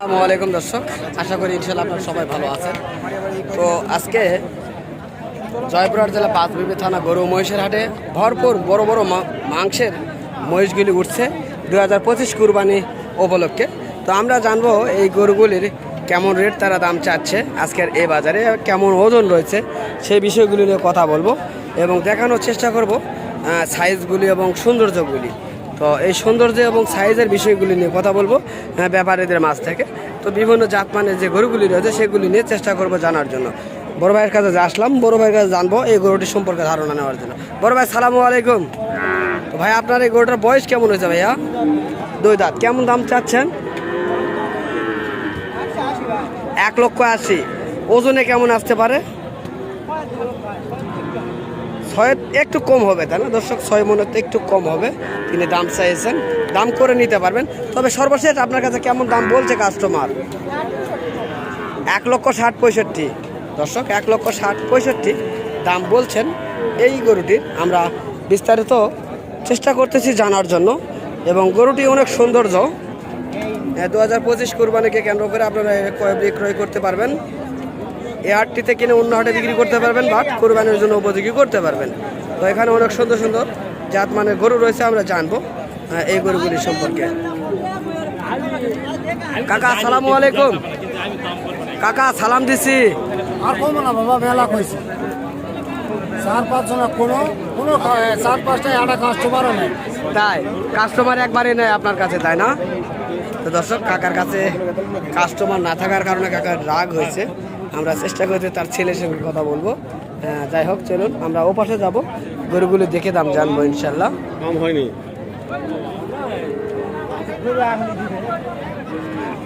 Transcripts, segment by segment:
আসসালামু আলাইকুম দর্শক, আশা করি ইনশাআল্লাহ আপনারা সবাই ভালো আছেন। তো আজকে জয়পুরহাট জেলা পাঁচবিবি থানা গরু মহিষের হাটে ভরপুর বড় বড় মাংসের মহিষগুলি উঠছে 2025 কুরবানি উপলক্ষে। তো আমরা জানবো এই গরুগুলির কেমন রেট তারা দাম চাচ্ছে, আজকের এই বাজারে কেমন ওজন রয়েছে সেই বিষয়গুলি নিয়ে কথা বলবো এবং দেখানোর চেষ্টা করব সাইজগুলি এবং সৌন্দর্যগুলি। তো এই সৌন্দর্য এবং সাইজের বিষয়গুলি নিয়ে কথা বলবো ব্যাপারীদের মাছ থেকে। তো বিভিন্ন জাতমানের যে গরুগুলি রয়েছে সেগুলি নিয়ে চেষ্টা করব জানার জন্য। বড় ভাইয়ের কাছে আসলাম, বড় ভাইয়ের কাছে জানবো এই গরুটির সম্পর্কে ধারণা নেওয়ার জন্য। বড় ভাই সালামু আলাইকুম। তো ভাই আপনার এই গরুটার বয়স কেমন হয়েছে ভাইয়া? 2 দাঁত। কেমন দাম চাচ্ছেন? 1,80,000। ওজনে কেমন আসতে পারে? 6 একটু কম হবে, তাই না দর্শক? 6 মনের তো একটু কম হবে। তিনি দাম চাইছেন, দাম করে নিতে পারবেন। তবে সর্বশেষ আপনার কাছে কেমন দাম বলছে কাস্টমার? 1,60,000-1,65,000 দর্শক, 1,60,000-1,65,000 দাম বলছেন এই গরুটির। আমরা বিস্তারিত চেষ্টা করতেছি জানার জন্য এবং গরুটি অনেক সৌন্দর্য। 2025 কুরবানিকে কেন্দ্র করে আপনারা ক্রয় বিক্রয় করতে পারবেন। এই হাটটিতে কিনে অন্য হাটে বিক্রি করতে পারবেন, বাট কোরবানির জন্য উপযোগী করতে পারবেন। তো এখানে অনেক সুন্দর সুন্দর জাত মানের গরু রয়েছে, আমরা জানবো এই গরুগুলির সম্পর্কে। কাকা আসসালামু আলাইকুম। কাকা সালাম দিছি। আর কমো না বাবা, মেলা কইছে 4-5 জন, কোনো 4-5টাই আটা কাস্টমারও নেই। তাই কাস্টমার একবারই নেয় আপনার কাছে, তাই না? তো দর্শক, কাকার কাছে কাস্টমার না থাকার কারণে কাকার রাগ হয়েছে। আমরা চেষ্টা করছি তার ছেলের সঙ্গে কথা বলবো। যাই হোক, চলুন আমরা ও পাশে যাবো, গরুগুলো দেখে দাম জানবো ইনশাল্লাহ। কম হয়নি।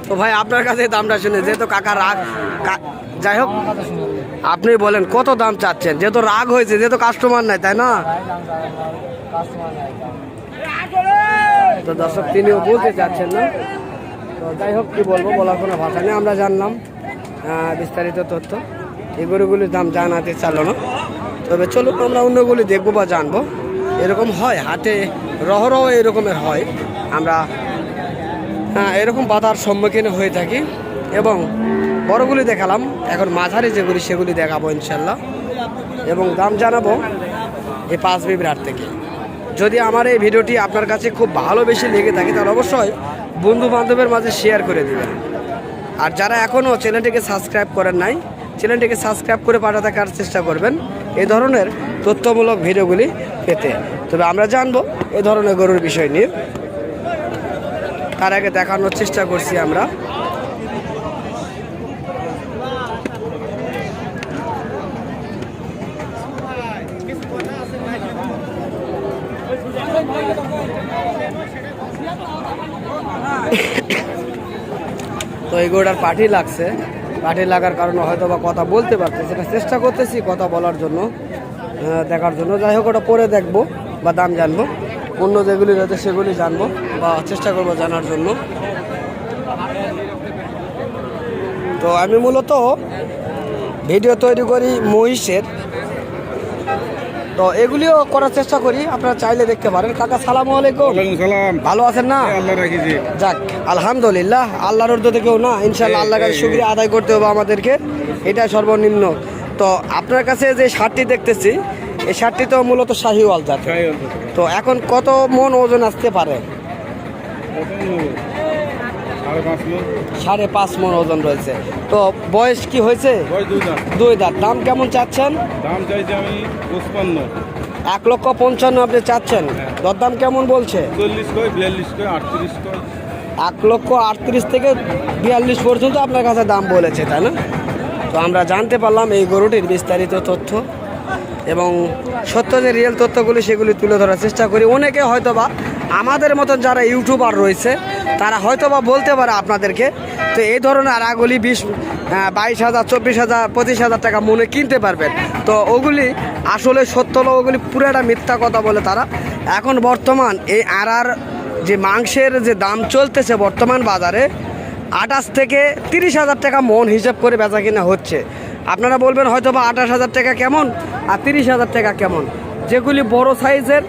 তো ভাই আপনার কাছে দামটা শুনে যেহেতু কাকার রাগ, যাই হোক আপনি বলেন কত দাম চাচ্ছেন? যেহেতু রাগ হয়েছে, যেহেতু কাস্টমার নাই, তাই না? তো দর্শক, তিনিও বলতে চাচ্ছেন না। তো যাই হোক, কি বলবো, বলার কোনো ভাষা নেই। আমরা জানলাম বিস্তারিত তথ্য। এই গরুগুলির দাম জানাতে চাইল না। তবে চলুন আমরা অন্যগুলি দেখবো বা জানবো। এরকম হয় হাটে, রহরহ এরকমের হয়। আমরা এরকম বাধার সম্মুখীন হয়ে থাকি এবং বড়গুলি দেখালাম। এখন মাঝারি যেগুলি সেগুলি দেখাবো ইনশাল্লাহ এবং দাম জানাবো এই পাঁচবিবির হাট থেকে। যদি আমার এই ভিডিওটি আপনার কাছে খুব ভালো বেশি লেগে থাকে তাহলে অবশ্যই বন্ধু বান্ধবের মাঝে শেয়ার করে দেবেন। আর যারা এখনও চ্যানেলটিকে সাবস্ক্রাইব করেন নাই, চ্যানেলটিকে সাবস্ক্রাইব করে পাঠা থাকার চেষ্টা করবেন এই ধরনের তথ্যমূলক ভিডিওগুলি পেতে। তবে আমরা জানবো এই ধরনের গরুর বিষয় নিয়ে। তার আগে দেখানোর চেষ্টা করছি আমরা তো এই গরুটার পাটি লাগছে। পাটি লাগার কারণে হয়তো বা কথা বলতে পারতেছি না, চেষ্টা করতেছি কথা বলার জন্য, দেখার জন্য। যাই হোক, ওটা পরে দেখবো বা দাম জানবো। অন্য যেগুলি রয়েছে সেগুলি জানবো বা চেষ্টা করবো জানার জন্য। তো আমি মূলত ভিডিও তৈরি করি মহিষের, তো এগুলিও করার চেষ্টা করি, আপনারা চাইলে দেখতে পারেন। কাকা সালামু আলাইকুম। ভালো আছেন না? যাক আলহামদুলিল্লাহ, আল্লাহর অর্ধ থেকেও না ইনশাল্লাহ আল্লাহর কাছে শুকরিয়া আদায় করতে হবে আমাদেরকে, এটা সর্বনিম্ন। তো আপনার কাছে যে শার্টটি দেখতেছি, এই শার্টটি তো মূলত শাহিওয়াল জাত। তো এখন কত মন ওজন আসতে পারে? 5.5 মন ওজন রয়েছে। তো বয়স কি হয়েছে? 2 দাঁত। দাম কেমন চাচ্ছেন? দাম চাইছি আমি 55। 1,55,000 আপনি চাচ্ছেন। দরদাম কেমন বলছে? 40 কয়, 42 কয়, 38 কয়। 1,38,000 থেকে 42 পর্যন্ত আপনার কাছে দাম বলেছে, তাই না? তো আমরা জানতে পারলাম এই গরুটির বিস্তারিত তথ্য এবং সত্য যে রিয়েল তথ্যগুলি সেগুলি তুলে ধরার চেষ্টা করি। অনেকে হয়তোবা আমাদের মতন যারা ইউটিউবার রয়েছে তারা হয়তোবা বলতে পারে আপনাদেরকে, তো এই ধরনের আড়াগুলি 22,000, 24,000, 25,000 টাকা মনে কিনতে পারবেন। তো ওগুলি আসলে সত্য নয়, ওগুলি পুরোটা মিথ্যা কথা বলে তারা। এখন বর্তমান এই আড়ার যে মাংসের যে দাম চলতেছে বর্তমান বাজারে 28 থেকে 30,000 টাকা মন হিসাব করে বেচা কিনা হচ্ছে। আপনারা বলবেন হয়তোবা 28,000 টাকা কেমন আর 30,000 টাকা কেমন। যেগুলি বড় সাইজের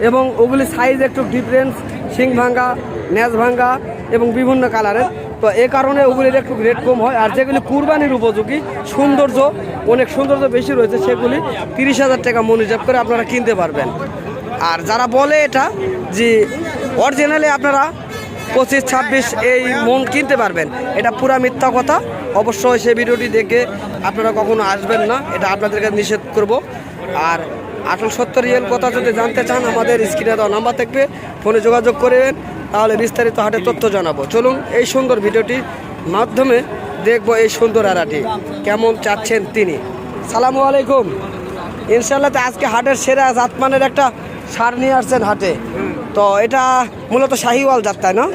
এবং ওগুলি সাইজ একটু ডিফারেন্স, শিং ভাঙ্গা, ন্যাজ ভাঙ্গা এবং বিভিন্ন কালারের, তো এই কারণে ওগুলির একটু রেট কম হয়। আর যেগুলি কুরবানির উপযোগী সৌন্দর্য অনেক সৌন্দর্য বেশি রয়েছে সেগুলি 30,000 টাকা মন হিসাব করে আপনারা কিনতে পারবেন। আর যারা বলে এটা যে অরিজিনালি আপনারা 25-26 এই মন কিনতে পারবেন, এটা পুরা মিথ্যা কথা। অবশ্যই সেই ভিডিওটি দেখে আপনারা কখনো আসবেন না, এটা আপনাদেরকে নিষেধ করব। আর 68 রিয়েল কথা যদি জানতে চান আমাদের স্ক্রিনে দেওয়া নাম্বার থাকবে, ফোনে যোগাযোগ করবেন, তাহলে বিস্তারিত হাটের তথ্য জানাবো। চলুন এই সুন্দর ভিডিওটির মাধ্যমে দেখবো এই সুন্দর আড়াটি কেমন চাচ্ছেন তিনি। সালামু আলাইকুম। ইনশাল্লাহ তো আজকে হাটের সেরা জাতমানের একটা সার নিয়ে আসছেন হাটে, তো এটা মূলত শাহিওয়াল জাত, তাই না?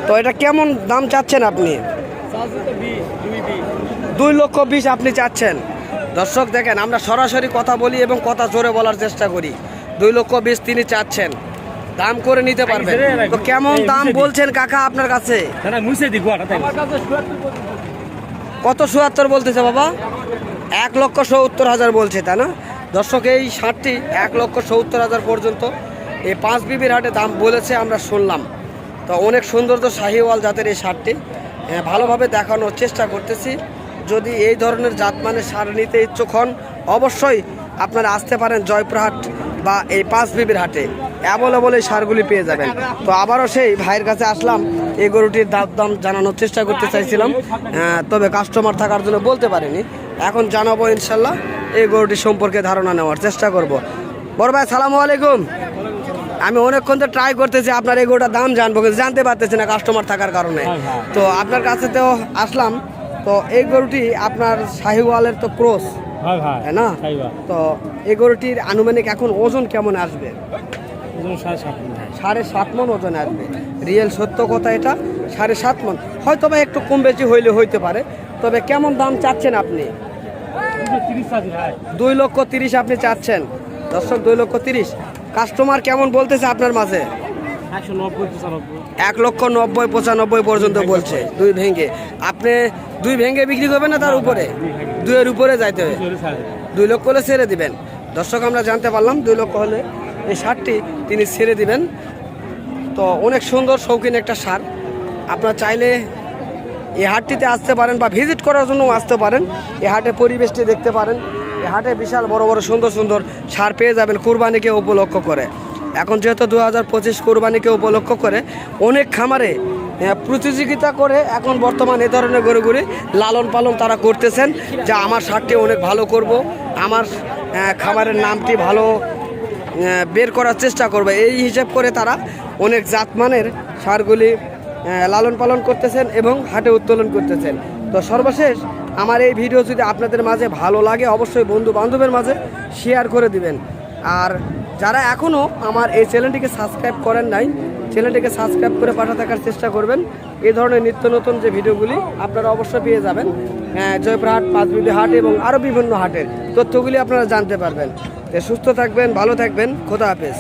তো এটা কেমন দাম চাচ্ছেন আপনি? 2,20,000 আপনি চাচ্ছেন। দর্শক দেখেন, আমরা সরাসরি কথা বলি এবং কথা জোরে বলার চেষ্টা করি। 2,20,000 তিনি চাচ্ছেন, দাম করে নিতে পারবেন। তো কেমন দাম বলছেন কাকা আপনার কাছে? কত 77 বলতেছে বাবা? 1,70,000 বলছে, তাই না? দর্শক এই ষাটটি 1,70,000 পর্যন্ত এই 5 বিবির হাটে দাম বলেছে, আমরা শুনলাম। তো অনেক সৌন্দর্য শাহিওয়াল জাতের এই ষাটটি ভালোভাবে দেখানোর চেষ্টা করতেছি। যদি এই ধরনের জাতমানের সার নিতে ইচ্ছুক হন অবশ্যই আপনারা আসতে পারেন জয়পুরহাট বা এই 5 বিবির হাটে, অ্যাভেলেবল এই সারগুলি পেয়ে যাবেন। তো আবারও সেই ভাইয়ের কাছে আসলাম, এই গরুটির দাম জানানোর চেষ্টা করতে চাইছিলাম, তবে কাস্টমার থাকার জন্য বলতে পারিনি। এখন জানাবো ইনশাল্লাহ, এই গরুটি সম্পর্কে ধারণা নেওয়ার চেষ্টা করব। বড় ভাই সালামু আলাইকুম। আমি অনেকক্ষণ তো ট্রাই করতেছি আপনার এই গরুটার দাম জানবো, কিন্তু জানতে পারতেছি না কাস্টমার থাকার কারণে। তো আপনার কাছে তো আসলাম। তো এই গরুটি আপনার শাহিওয়ালের তো ক্রস, তাই না? তো এই গরুটির আনুমানিক এখন ওজন কেমন আসবে? 7.5 মন ওজন আসবে। রিয়েল সত্য কথা, এটা 7.5 মন, হয়তো বা একটু কম বেশি হইলে হইতে পারে। তবে কেমন দাম চাচ্ছেন আপনি? 2,30,000 আপনি চাচ্ছেন। দর্শক 2,30,000। কাস্টমার কেমন বলতেছে আপনার মাঝে? 1,90,000-95,000 পর্যন্ত বলছে, 2 ভেঙে। আপনি 2 ভেঙে বিক্রি করবেন না তার উপরে? 2-এর উপরে যাইতে হবে, 2 লক্ষ হলে ছেড়ে দিবেন। দর্শক আমরা জানতে পারলাম 2 লক্ষ হলে এই সারটি তিনি ছেড়ে দিবেন। তো অনেক সুন্দর শৌখিন একটা সার, আপনারা চাইলে এই হাটটিতে আসতে পারেন বা ভিজিট করার জন্য আসতে পারেন। এই হাটের পরিবেশটি দেখতে পারেন। এই হাটে বিশাল বড় বড় সুন্দর সুন্দর সার পেয়ে যাবেন কুরবানিকে উপলক্ষ করে। এখন যেহেতু 2025 কুরবানিকে উপলক্ষ করে অনেক খামারে প্রতিযোগিতা করে এখন বর্তমান এ ধরনের গরুগুলি লালন পালন তারা করতেছেন, যে আমার সারটি অনেক ভালো করব, আমার খামারের নামটি ভালো বের করার চেষ্টা করবে, এই হিসাব করে তারা অনেক জাতমানের সারগুলি লালন পালন করতেছেন এবং হাটে উত্তোলন করতেছেন। তো সর্বশেষ আমার এই ভিডিও যদি আপনাদের মাঝে ভালো লাগে অবশ্যই বন্ধু বান্ধবের মাঝে শেয়ার করে দিবেন। আর যারা এখনও আমার এই চ্যানেলটিকে সাবস্ক্রাইব করেন নাই, চ্যানেলটিকে সাবস্ক্রাইব করে পাশে থাকার চেষ্টা করবেন। এই ধরনের নিত্য নতুন যে ভিডিওগুলি আপনারা অবশ্যই পেয়ে যাবেন। জয়পুরহাট, 5 বিবি হাট এবং আরও বিভিন্ন হাটের তথ্যগুলি আপনারা জানতে পারবেন। সুস্থ থাকবেন, ভালো থাকবেন, খোদা হাফেজ।